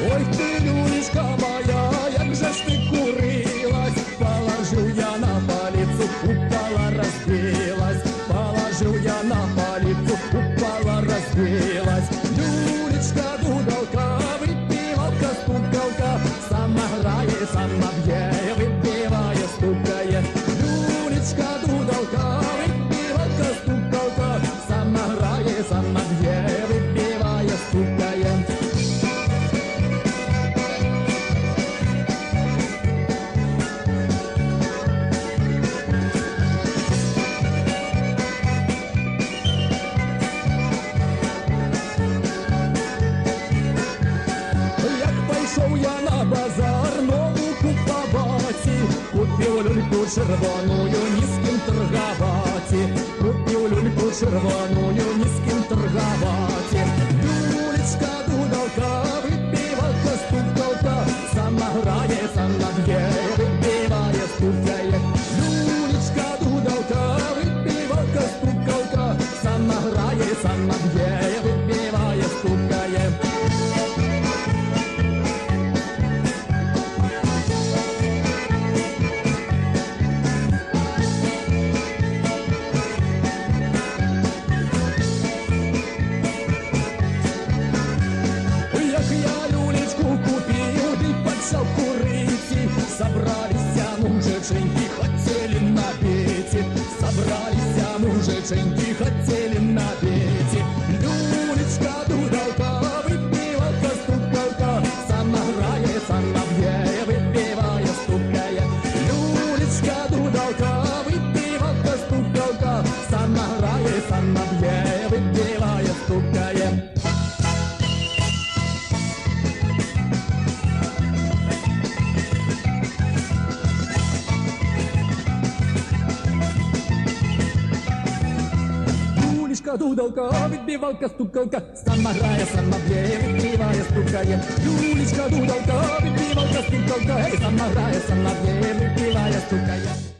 Ой, ти, люлечка моя, як же ж ти курилась, положил я на полицу, упала, разбилась, положил я на полицу, упала, разбилась. Люлечка, дудалка, выпивалка, стукалка, сама грає, сама б'є, вибиває, стукає. Люлечка, дудалка, выпивалка, стукалка, сама грає, сама б'є, вибиває, стукає. Пішов я на базар, нову купувати, купив люльку червоную, ні з ким торгувати, купив люльку червоную, ні з ким торгувати. Люлечка, дудалка, випівалка, стукалка, сама грає, сама б'є, випіває, стукає. Люлечка, дудалка, випівалка, стукалка, сама грає, сама б'є, випіває, стукає. Собрались мужиченьки, хотели напить, собрались мужиченьки, хотели напить. Люлечка, дудалка, выпивалка, стукалка, сама грає, сама б'є, випиває, стукає. Люлечка, дудалка, выпивалка, стукалка, сама грає, сама б'є, випиває, стукає. Дудалка, вибивалка, стукалка, сама грає, сама б'є, випиває, стукає. Люлечка, дудалка, вибивалка, стукалка, сама грає, сама б'є, випиває, стукає.